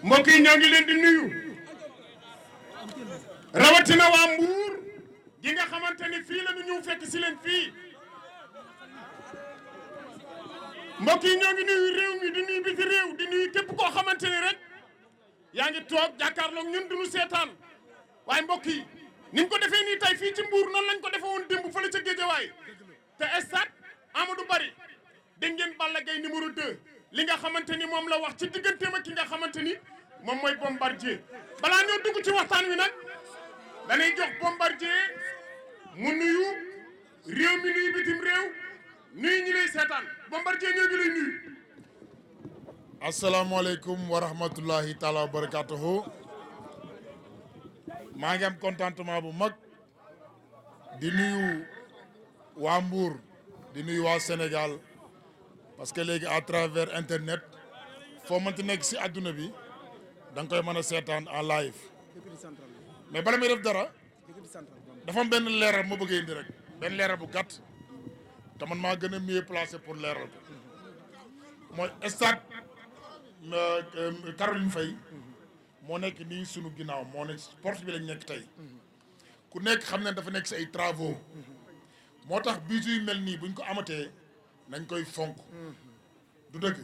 mbokk yi ñoo ngi leen di nuyu rawatina waa Mbuur gi nga xamante ni fii la ñu ñëw fekk si leen fii mbokk yi ñoo ngi nuyu réew mi di nuyu biti réew di nuyu képp koo xamante ni rek yaa ngi toog jàkkaarloog ñun duñu seetaan waaye mbokk yi ni ñu ko defee nii tey fii ci Mbuur noonu lañ ko defee woon démb fële ca Géejawaay te stade Amadou Barry dégg ngeen Balla Gaye numéro 2 li nga xamante ni moom la wax ci digganteem ak ki nga xamante ni moom mooy Bombardier balaa ñoo dugg ci waxtaan wi nag dañuy jox Bombardier mu nuyu réew mi nuyu bitim réew nuyu ñi lay seetaan Bombardier ñoo ngi lay nuyu. asalaamaaleykum wa rahmatullahi taala wa barakatuhu maa ngi am contentement bu mag di nuyu waa Mbour di nuyu waa Sénégal parce que léegi à travers internet foo mënti nekk si adduna bi da nga koy mën a seetaan en live mais bala may def dara dafa am benn leeral ma bëggee indi rek benn leeral bu gàtt te man maa gën a mieux placé pour leeral ko mooy stade Caroline Faye moo nekk nii sunu ginnaaw moo nekk porte bi lañ nekk tey ku nekk xam ne dafa nekk si ay travaux moo tax bis yu mel nii buñ ko amatee nañ koy fonk du dëgg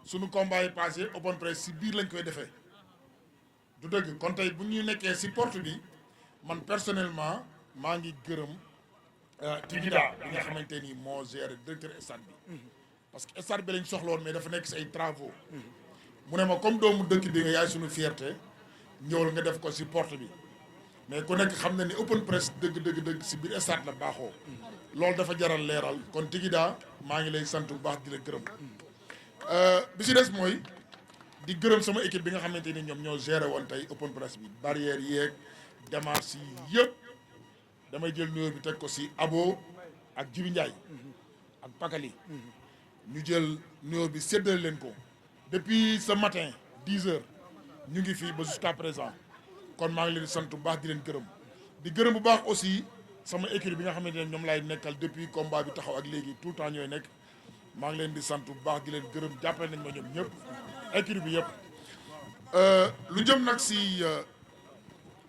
sunu combat yi passé open press si biir lañ koy defee du dëgg kon tey bu ñu nekkee si porte bi man personnellement maa ngi gërëm Tigida bi nga xamante ni moo géré directeur stade bi parce que stade bi lañ soxla woon mais dafa nekk si ay travaux mu ne ma comme doomu dëkk bi nga yaay suñu fierté ñëwal nga def ko si porte bi mais ku nekk xam na ni open press dëgg si biir stade la baaxoo loolu dafa jaral leeral kon Tigida maa ngi lay sant bu baax di la gërëm bi si des mooy di gërëm sama équipe bi nga xamante ni ñoom ñoo géré woon tey open press bi barrière yeeg démarches yi yëpp damay jël nuyoo bi teg ko si Abo ak Jibi Ndiaye ak Pakali ñu jël nuyoo bi séddale leen ko depuis ce matin 10 heures ñu ngi fii ba jusqu'à présent kon maa ngi leen di sant bu baax di leen gërëm di gërëm bu baax aussi sama équipe bi nga xamante ne ñoom laay nekkal depuis combat bi taxaw ak léegi tout le temps ñooy nekk maa ngi leen di sant bu baax di leen gërëm jàppale nañ ma ñoom ñëpp équipe bi yëpp lu jëm nag si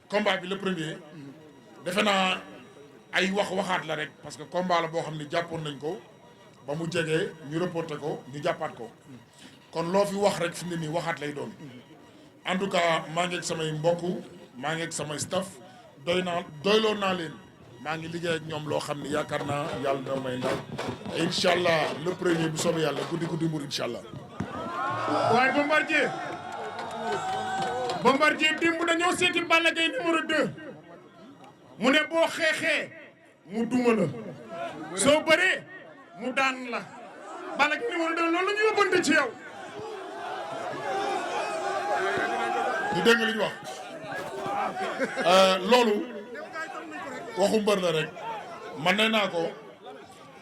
combat bi le premier defe naa ay waxaat la rek parce que combat la boo xam ne jàppoon nañ ko ba mu jegee ñu reporté ko ñu jàppaat ko kon loo fi wax rek fi mu ne nii waxaat lay doon en tout cas maa ngi ak samay mbokk maa ngi ak samay staff doyloo naa leen maa ngi liggéey ak ñoom loo xam ne yaakaar naa yàlla na may ndaw incha allah le premier bu soobee yàlla guddi mbur incha allah. waaye Bombardier démb dañoo seeti Balla Gaye numéro 2 mu ne boo xeexee mu duma la soo bëree mu daan la Balla Gaye numéro 2 loolu la ñu yóbbante ci yow. ñu dégg li ñu wax loolu waxu mbër la rek man nee naa ko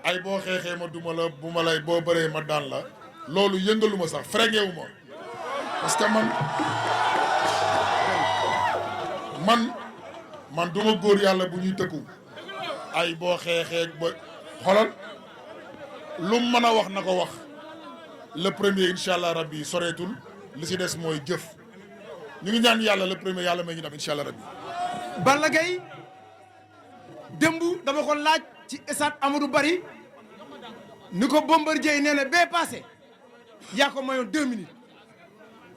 ay boo xeexee ma duma la bu ma lay boo bëree ma daan la loolu yëngaluma sax frégewu ma parce que man duma góor yàlla bu ñuy tëkku ay boo xeexee ba xolal lu mën a wax na ko wax le premier incha allah rabbi soreetul li si des mooy jëf ñu ngi ñaan yàlla le premier yàlla may ñu dem incha allah rabbi. Balla Gaye démb dama ko laaj ci stade Amadou Barry ni ko Bombardier nee na bee passé yaa ko mayoon 2 minutes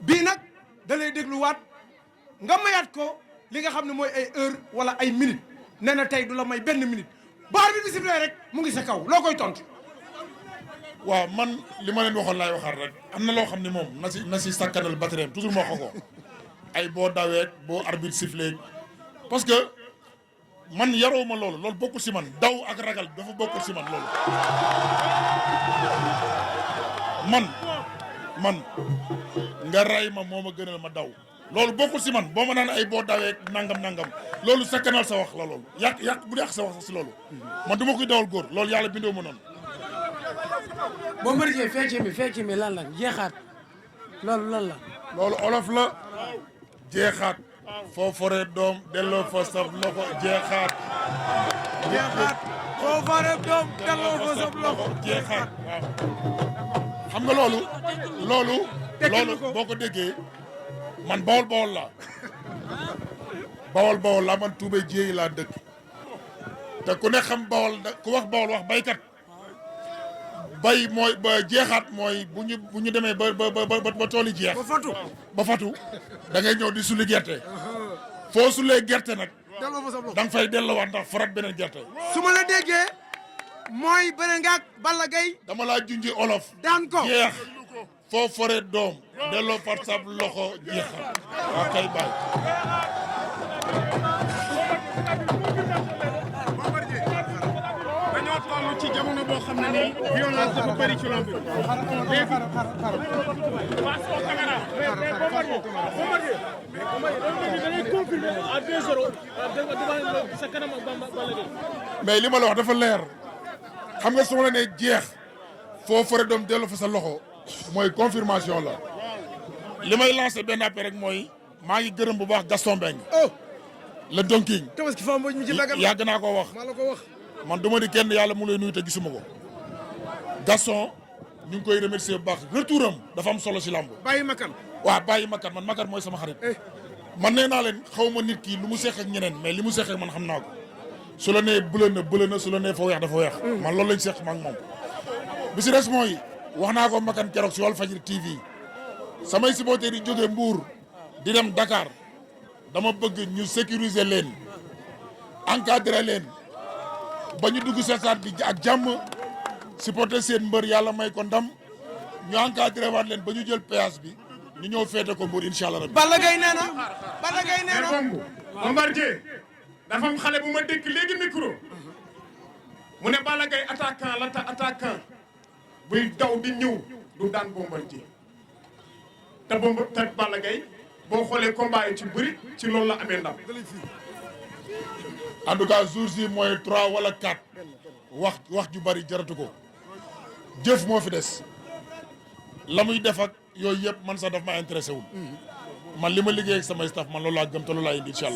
bii nag da lay dégluwaat nga mayaat ko li nga xam ne mooy ay heure wala ay minutes nee na tey du la may benn minute baar bi sifflé rek mu ngi sa kaw loo koy tontu. waaw man li ma leen waxoon laay waxaat rek am na loo xam ne moom na si sakkanal batterie toujours moo ko ay boo dawee boo arbitre sifflé parce que man yaroo ma loolu bokkul si man daw ak ragal dafa bokkul si man loolu man nga ray ma moo ma gënal ma daw loolu bokkul si man boo ma naan ay boo dawee nangam loolu sakkanal sa wax la loolu yàq bu yàq sa wax si loolu man du ma koy dawal góor loolu yàlla bindoo ma noonu. Bombardier fecc mi lan la jeexaat loolu lan la. loolu olof la jeexaat foo foree doom delloo fa sab loxo jeexaat foo foree doom delloo fa sab loxo jeexaat waaw xam nga loolu boo ko déggee man bawol la man tuubee jéeyi laa dëkk te ku ne xam ku wax bawol wax baykat bay mooy ba jeexaat mooy bu ñu demee ba tool yi jeex ba fatu da ngay ñëw di sulli gerte foo sullee gerte nag da nga fay delloowaat ndax farat beneen gerte. su ma la déggee mooy bëre nga ak Balla Gaye dama laa junji olof daan ko jeex foo fore doom delloo fat sab loxo jeexal waa kay baay. ci jamono boo xam ne nii violence dafa bëri ci lamb mais li ma la wax dafa leer xam nga su ma la nee jeex foo fore doom delloo fa sa loxo mooy confirmation la li may lancé benn appel rek mooy maa ngi gërëm bu baax Gaston Mbengue le donking yàgg naa ko wax man duma di kenn yàlla mu lay nuyu te gisuma ko Gaston ñu ngi koy remercier bu baax retour am dafa am solo si lamb bàyyi makan man makan mooy sama xarit man nee naa leen xaw ma nit kii lu mu seq ak ñeneen mais li mu seq ak man xam naa ko su la nee bële na su la nee fa weex dafa weex man loolu lañ seq ma ak moom bi si des mooy wax naa ko makan keroog si Walfadjri TV samay supporters yi jógee Mbour di dem Dakar dama bëgg ñu sécuriser leen encadrer leen ba ñu dugg stade bi ak jàmm supporter seen mbër yàlla may ko ndam ñu encadré waat leen ba ñu jël péage bi ñu ñëw féete ko Mbour incha allah rabbi. Balla Gaye nee na Bombardier dafa am xale bu ma dégg léegi micro mu ne Balla Gaye attaquant buy daw di ñëw du daan Bombardier te Balla Gaye boo xoolee combat yi ci bëri ci loolu la amee ndam. en tout cas jour si mooy 3 wala 4 wax ju bari jaratu ko jëf moo fi des la muy def ak yooyu yëpp man sax daf ma intéressé wul man li ma liggéey ak samay staff man loolu laa gëm te loolu laa indi incha allah.